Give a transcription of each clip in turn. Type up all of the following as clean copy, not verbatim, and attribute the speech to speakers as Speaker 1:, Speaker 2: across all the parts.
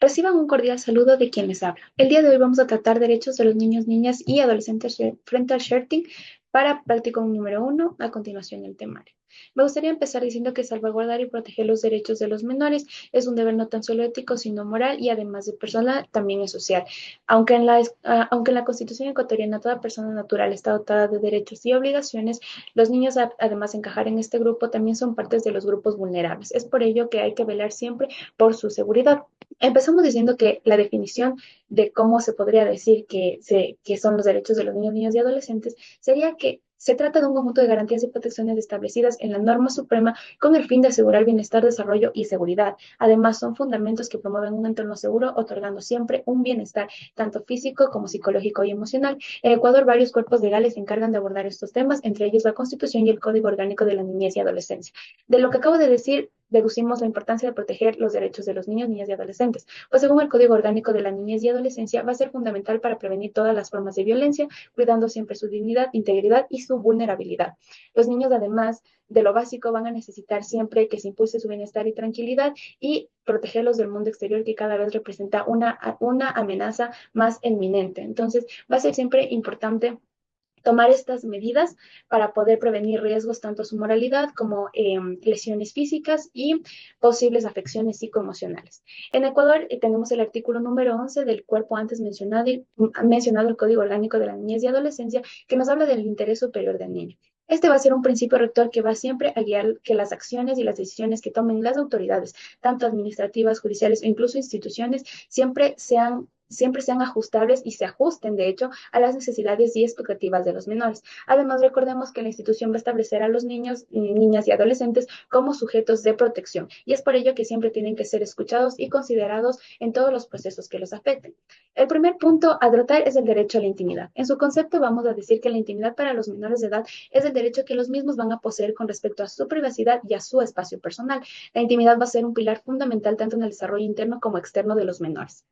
Speaker 1: Reciban un cordial saludo de quien les habla. El día de hoy vamos a tratar derechos de los niños, niñas y adolescentes frente al Sherting para práctico número uno, a continuación el temario. Me gustaría empezar diciendo que salvaguardar y proteger los derechos de los menores es un deber no tan solo ético, sino moral y además de personal, también es social. Aunque en la Constitución ecuatoriana toda persona natural está dotada de derechos y obligaciones, los niños, además de encajar en este grupo, también son partes de los grupos vulnerables. Es por ello que hay que velar siempre por su seguridad. Empezamos diciendo que la definición de cómo se podría decir que son los derechos de los niños, niñas y adolescentes sería que se trata de un conjunto de garantías y protecciones establecidas en la norma suprema con el fin de asegurar bienestar, desarrollo y seguridad. Además, son fundamentos que promueven un entorno seguro, otorgando siempre un bienestar tanto físico como psicológico y emocional. En Ecuador, varios cuerpos legales se encargan de abordar estos temas, entre ellos la Constitución y el Código Orgánico de la Niñez y Adolescencia. De lo que acabo de decir, deducimos la importancia de proteger los derechos de los niños, niñas y adolescentes, pues según el Código Orgánico de la Niñez y Adolescencia va a ser fundamental para prevenir todas las formas de violencia, cuidando siempre su dignidad, integridad y su vulnerabilidad. Los niños, además de lo básico, van a necesitar siempre que se impulse su bienestar y tranquilidad y protegerlos del mundo exterior que cada vez representa una amenaza más inminente. Entonces, va a ser siempre importante tomar estas medidas para poder prevenir riesgos tanto a su moralidad como lesiones físicas y posibles afecciones psicoemocionales. En Ecuador tenemos el artículo número 11 del cuerpo antes mencionado el Código Orgánico de la Niñez y Adolescencia, que nos habla del interés superior del niño. Este va a ser un principio rector que va siempre a guiar que las acciones y las decisiones que tomen las autoridades, tanto administrativas, judiciales o incluso instituciones, siempre sean ajustables y se ajusten, de hecho, a las necesidades y expectativas de los menores. Además, recordemos que la institución va a establecer a los niños, niñas y adolescentes como sujetos de protección y es por ello que siempre tienen que ser escuchados y considerados en todos los procesos que los afecten. El primer punto a tratar es el derecho a la intimidad. En su concepto vamos a decir que la intimidad para los menores de edad es el derecho que los mismos van a poseer con respecto a su privacidad y a su espacio personal. La intimidad va a ser un pilar fundamental tanto en el desarrollo interno como externo de los menores.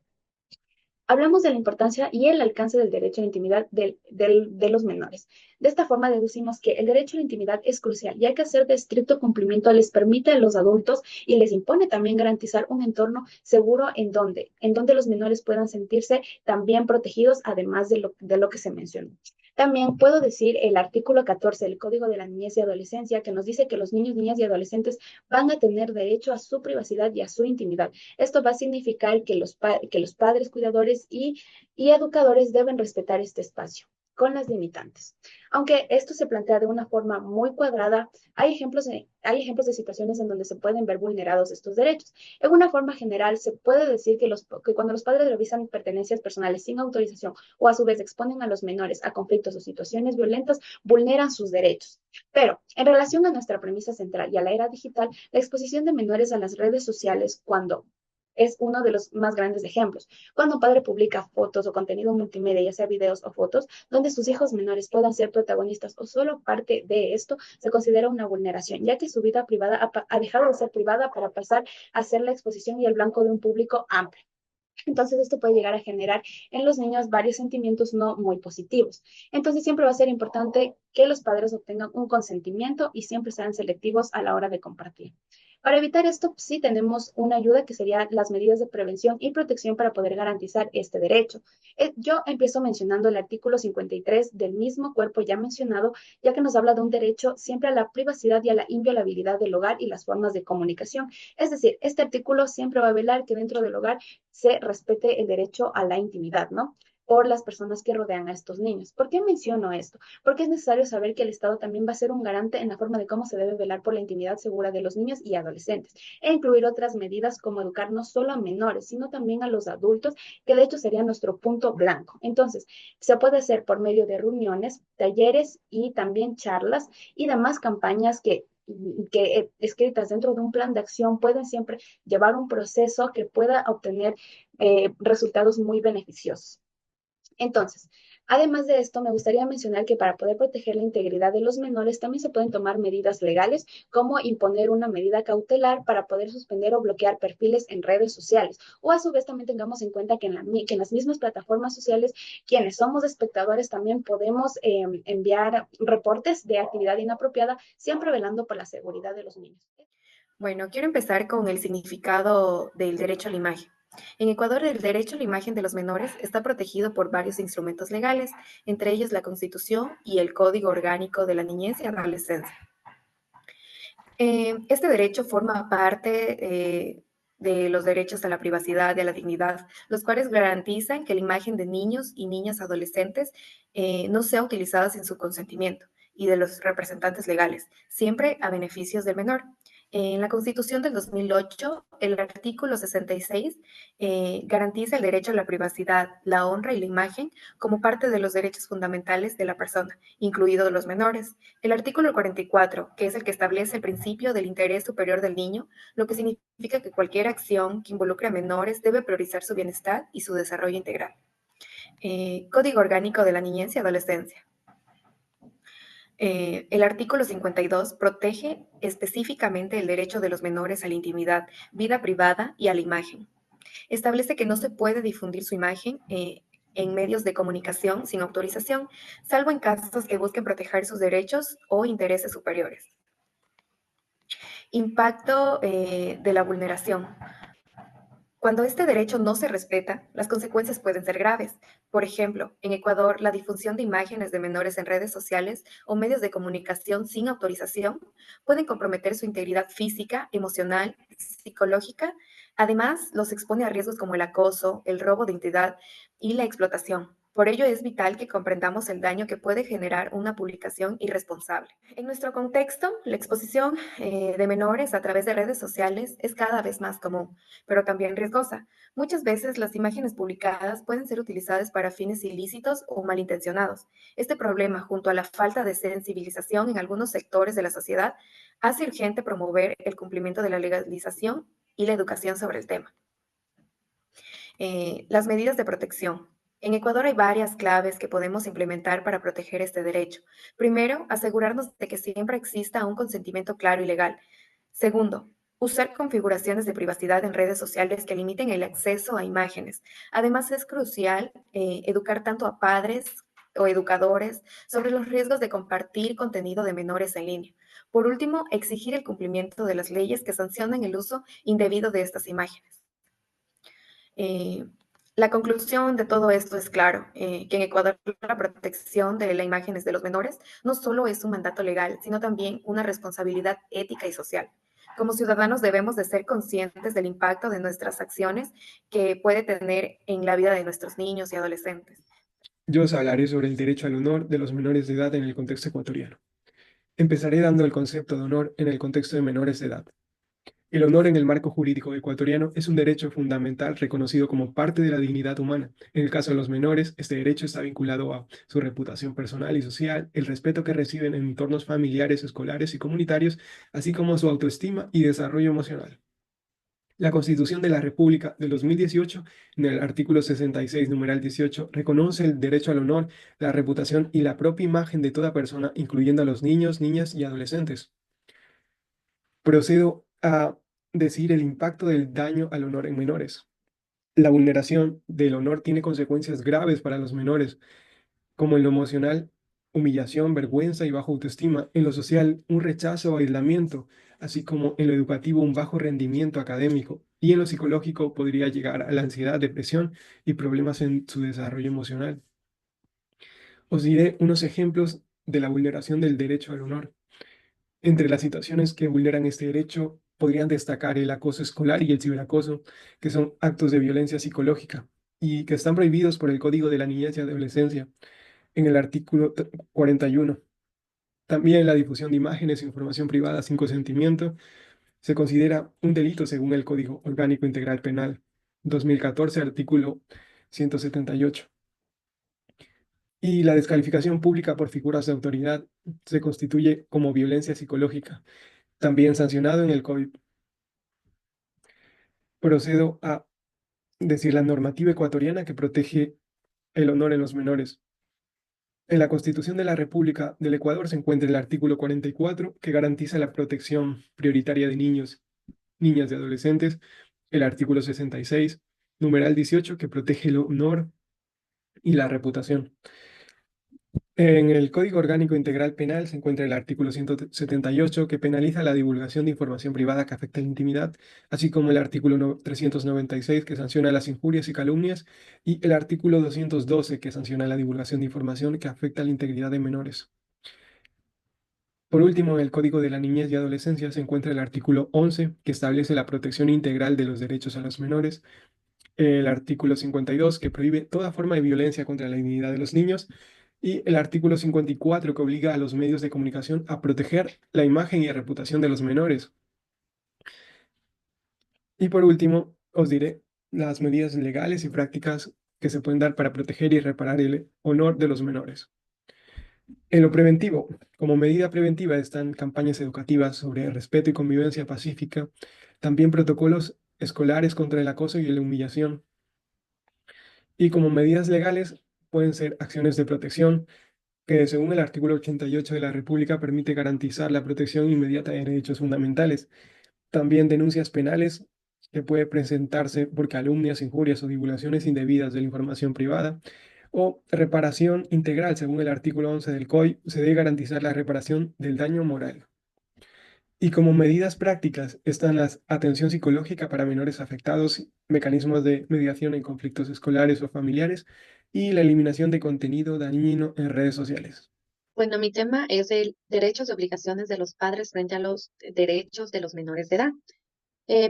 Speaker 1: Hablamos de la importancia y el alcance del derecho a la intimidad de los menores. De esta forma deducimos que el derecho a la intimidad es crucial y hay que hacer de estricto cumplimiento les permite a los adultos y les impone también garantizar un entorno seguro en donde los menores puedan sentirse también protegidos, además de lo que se mencionó. También puedo decir el artículo 14 del Código de la Niñez y Adolescencia que nos dice que los niños, niñas y adolescentes van a tener derecho a su privacidad y a su intimidad. Esto va a significar que los padres, cuidadores y educadores deben respetar este espacio con las limitantes. Aunque esto se plantea de una forma muy cuadrada, hay ejemplos de situaciones en donde se pueden ver vulnerados estos derechos. En una forma general, se puede decir que cuando los padres revisan pertenencias personales sin autorización o a su vez exponen a los menores a conflictos o situaciones violentas, vulneran sus derechos. Pero en relación a nuestra premisa central y a la era digital, la exposición de menores a las redes sociales cuando es uno de los más grandes ejemplos. Cuando un padre publica fotos o contenido multimedia, ya sea videos o fotos, donde sus hijos menores puedan ser protagonistas o solo parte de esto, se considera una vulneración, ya que su vida privada ha dejado de ser privada para pasar a ser la exposición y el blanco de un público amplio. Entonces, esto puede llegar a generar en los niños varios sentimientos no muy positivos. Entonces, siempre va a ser importante que los padres obtengan un consentimiento y siempre sean selectivos a la hora de compartir. Para evitar esto, sí tenemos una ayuda que serían las medidas de prevención y protección para poder garantizar este derecho. Yo empiezo mencionando el artículo 53 del mismo cuerpo ya mencionado, ya que nos habla de un derecho siempre a la privacidad y a la inviolabilidad del hogar y las formas de comunicación. Es decir, este artículo siempre va a velar que dentro del hogar se respete el derecho a la intimidad, ¿no? Por las personas que rodean a estos niños. ¿Por qué menciono esto? Porque es necesario saber que el Estado también va a ser un garante en la forma de cómo se debe velar por la intimidad segura de los niños y adolescentes, e incluir otras medidas como educar no solo a menores, sino también a los adultos, que de hecho sería nuestro punto blanco. Entonces, se puede hacer por medio de reuniones, talleres y también charlas y demás campañas que escritas dentro de un plan de acción pueden siempre llevar un proceso que pueda obtener resultados muy beneficiosos. Entonces, además de esto, me gustaría mencionar que para poder proteger la integridad de los menores también se pueden tomar medidas legales, como imponer una medida cautelar para poder suspender o bloquear perfiles en redes sociales. O a su vez también tengamos en cuenta que en las mismas plataformas sociales, quienes somos espectadores también podemos enviar reportes de actividad inapropiada, siempre velando por la seguridad de los niños.
Speaker 2: Bueno, quiero empezar con el significado del derecho a la imagen. En Ecuador, el derecho a la imagen de los menores está protegido por varios instrumentos legales, entre ellos la Constitución y el Código Orgánico de la Niñez y Adolescencia. Este derecho forma parte de los derechos a la privacidad y a la dignidad, los cuales garantizan que la imagen de niños y niñas adolescentes no sea utilizada sin su consentimiento y de los representantes legales, siempre a beneficios del menor. En la Constitución del 2008, el artículo 66 garantiza el derecho a la privacidad, la honra y la imagen como parte de los derechos fundamentales de la persona, incluidos los menores. El artículo 44, que es el que establece el principio del interés superior del niño, lo que significa que cualquier acción que involucre a menores debe priorizar su bienestar y su desarrollo integral. Código Orgánico de la Niñez y Adolescencia. El artículo 52 protege específicamente el derecho de los menores a la intimidad, vida privada y a la imagen. Establece que no se puede difundir su imagen en medios de comunicación sin autorización, salvo en casos que busquen proteger sus derechos o intereses superiores. Impacto de la vulneración. Cuando este derecho no se respeta, las consecuencias pueden ser graves. Por ejemplo, en Ecuador, la difusión de imágenes de menores en redes sociales o medios de comunicación sin autorización pueden comprometer su integridad física, emocional, psicológica. Además, los expone a riesgos como el acoso, el robo de identidad y la explotación. Por ello, es vital que comprendamos el daño que puede generar una publicación irresponsable. En nuestro contexto, la exposición de menores a través de redes sociales es cada vez más común, pero también riesgosa. Muchas veces las imágenes publicadas pueden ser utilizadas para fines ilícitos o malintencionados. Este problema, junto a la falta de sensibilización en algunos sectores de la sociedad, hace urgente promover el cumplimiento de la legalización y la educación sobre el tema. Las medidas de protección. En Ecuador hay varias claves que podemos implementar para proteger este derecho. Primero, asegurarnos de que siempre exista un consentimiento claro y legal. Segundo, usar configuraciones de privacidad en redes sociales que limiten el acceso a imágenes. Además, es crucial educar tanto a padres o educadores sobre los riesgos de compartir contenido de menores en línea. Por último, exigir el cumplimiento de las leyes que sancionan el uso indebido de estas imágenes. Eh, la conclusión de todo esto es claro, que en Ecuador la protección de las imágenes de los menores no solo es un mandato legal, sino también una responsabilidad ética y social. Como ciudadanos debemos de ser conscientes del impacto de nuestras acciones que puede tener en la vida de nuestros niños y adolescentes.
Speaker 3: Yo os hablaré sobre el derecho al honor de los menores de edad en el contexto ecuatoriano. Empezaré dando el concepto de honor en el contexto de menores de edad. El honor en el marco jurídico ecuatoriano es un derecho fundamental reconocido como parte de la dignidad humana. En el caso de los menores, este derecho está vinculado a su reputación personal y social, el respeto que reciben en entornos familiares, escolares y comunitarios, así como su autoestima y desarrollo emocional. La Constitución de la República del 2018, en el artículo 66, numeral 18, reconoce el derecho al honor, la reputación y la propia imagen de toda persona, incluyendo a los niños, niñas y adolescentes. Procedo a decir el impacto del daño al honor en menores. La vulneración del honor tiene consecuencias graves para los menores, como en lo emocional, humillación, vergüenza y baja autoestima; en lo social, un rechazo o aislamiento; así como en lo educativo, un bajo rendimiento académico; y en lo psicológico podría llegar a la ansiedad, depresión y problemas en su desarrollo emocional. Os diré unos ejemplos de la vulneración del derecho al honor. Entre las situaciones que vulneran este derecho podrían destacar el acoso escolar y el ciberacoso, que son actos de violencia psicológica y que están prohibidos por el Código de la Niñez y Adolescencia en el artículo 41. También la difusión de imágenes e información privada sin consentimiento se considera un delito según el Código Orgánico Integral Penal 2014, artículo 178. Y la descalificación pública por figuras de autoridad se constituye como violencia psicológica, también sancionado en el Código. Procedo a decir la normativa ecuatoriana que protege el honor en los menores. En la Constitución de la República del Ecuador se encuentra el artículo 44, que garantiza la protección prioritaria de niños, niñas y adolescentes; el artículo 66, numeral 18, que protege el honor y la reputación; En el Código Orgánico Integral Penal se encuentra el artículo 178 que penaliza la divulgación de información privada que afecta la intimidad, así como el artículo 396 que sanciona las injurias y calumnias y el artículo 212 que sanciona la divulgación de información que afecta la integridad de menores. Por último, en el Código de la Niñez y Adolescencia se encuentra el artículo 11 que establece la protección integral de los derechos a los menores, el artículo 52 que prohíbe toda forma de violencia contra la dignidad de los niños y el artículo 54 que obliga a los medios de comunicación a proteger la imagen y reputación de los menores. Y por último, os diré las medidas legales y prácticas que se pueden dar para proteger y reparar el honor de los menores. En lo preventivo, como medida preventiva están campañas educativas sobre respeto y convivencia pacífica, también protocolos escolares contra el acoso y la humillación. Y como medidas legales pueden ser acciones de protección, que según el artículo 88 de la República permite garantizar la protección inmediata de derechos fundamentales. También denuncias penales que puede presentarse por calumnias, injurias o divulgaciones indebidas de la información privada. O reparación integral, según el artículo 11 del COI, se debe garantizar la reparación del daño moral. Y como medidas prácticas están la atención psicológica para menores afectados, mecanismos de mediación en conflictos escolares o familiares y la eliminación de contenido dañino en redes sociales.
Speaker 2: Bueno, mi tema es el derechos y obligaciones de los padres frente a los derechos de los menores de edad.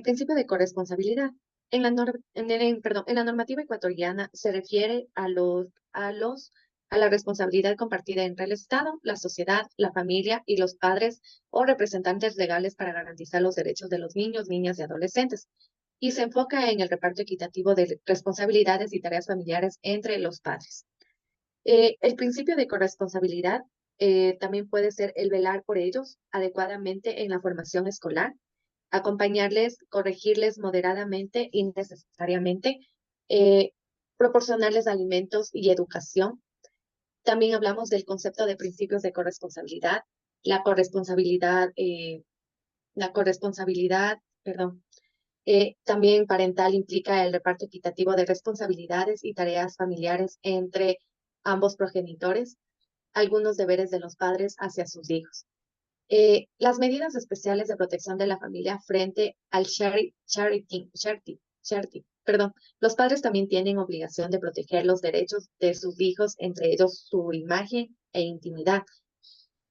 Speaker 2: Principio de corresponsabilidad. En la normativa ecuatoriana se refiere a la responsabilidad compartida entre el Estado, la sociedad, la familia y los padres o representantes legales para garantizar los derechos de los niños, niñas y adolescentes. Y se enfoca en el reparto equitativo de responsabilidades y tareas familiares entre los padres. El principio de corresponsabilidad también puede ser el velar por ellos adecuadamente en la formación escolar, acompañarles, corregirles moderadamente y necesariamente, eh, proporcionarles alimentos y educación. También hablamos del concepto de principios de corresponsabilidad, la corresponsabilidad, la corresponsabilidad, perdón, también parental implica el reparto equitativo de responsabilidades y tareas familiares entre ambos progenitores, algunos deberes de los padres hacia sus hijos. Las medidas especiales de protección de la familia frente al perdón. Los padres también tienen obligación de proteger los derechos de sus hijos, entre ellos su imagen e intimidad.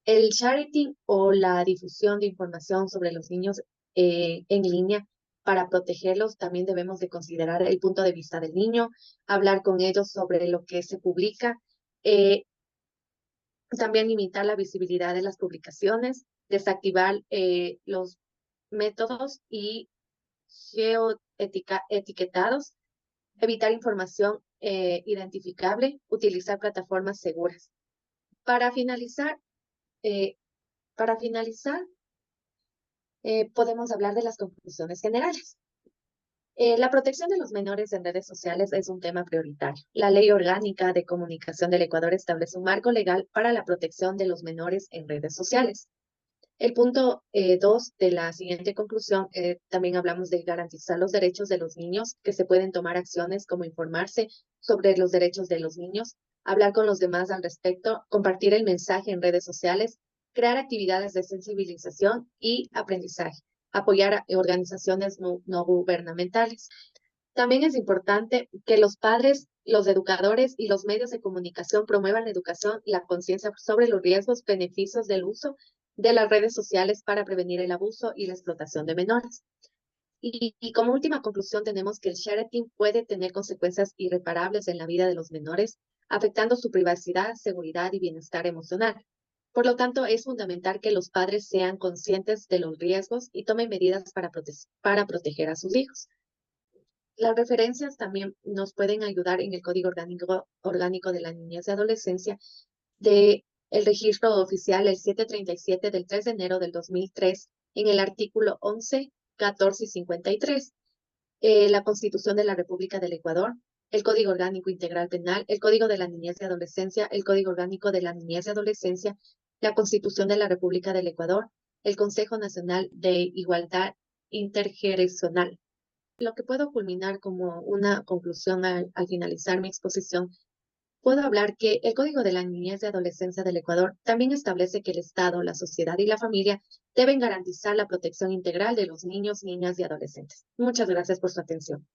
Speaker 2: El sharing o la difusión de información sobre los niños en línea para protegerlos, también debemos de considerar el punto de vista del niño, hablar con ellos sobre lo que se publica, eh, también limitar la visibilidad de las publicaciones, desactivar los métodos y geoetiquetados, evitar información identificable, utilizar plataformas seguras. Para finalizar, eh, para finalizar, podemos hablar de las conclusiones generales. La protección de los menores en redes sociales es un tema prioritario. La Ley Orgánica de Comunicación del Ecuador establece un marco legal para la protección de los menores en redes sociales. El punto 2 de la siguiente conclusión, también hablamos de garantizar los derechos de los niños, que se pueden tomar acciones como informarse sobre los derechos de los niños, hablar con los demás al respecto, compartir el mensaje en redes sociales, crear actividades de sensibilización y aprendizaje, apoyar a organizaciones no gubernamentales. También es importante que los padres, los educadores y los medios de comunicación promuevan la educación y la conciencia sobre los riesgos, beneficios del uso de las redes sociales para prevenir el abuso y la explotación de menores. Y como última conclusión tenemos que el sharing puede tener consecuencias irreparables en la vida de los menores, afectando su privacidad, seguridad y bienestar emocional. Por lo tanto, es fundamental que los padres sean conscientes de los riesgos y tomen medidas para proteger a sus hijos. Las referencias también nos pueden ayudar en el Código Orgánico de la Niñez y Adolescencia de el registro oficial, el 737 del 3 de enero del 2003, en el artículo 11, 14 y 53, la Constitución de la República del Ecuador, el Código Orgánico Integral Penal, el Código de la Niñez y Adolescencia, el Código Orgánico de la Niñez y Adolescencia, la Constitución de la República del Ecuador, el Consejo Nacional de Igualdad Intergeneracional. Lo que puedo culminar como una conclusión al finalizar mi exposición
Speaker 4: puedo hablar que el Código de la Niñez y Adolescencia del Ecuador también establece que el Estado, la sociedad y la familia deben garantizar la protección integral de los niños, niñas y adolescentes. Muchas gracias por su atención.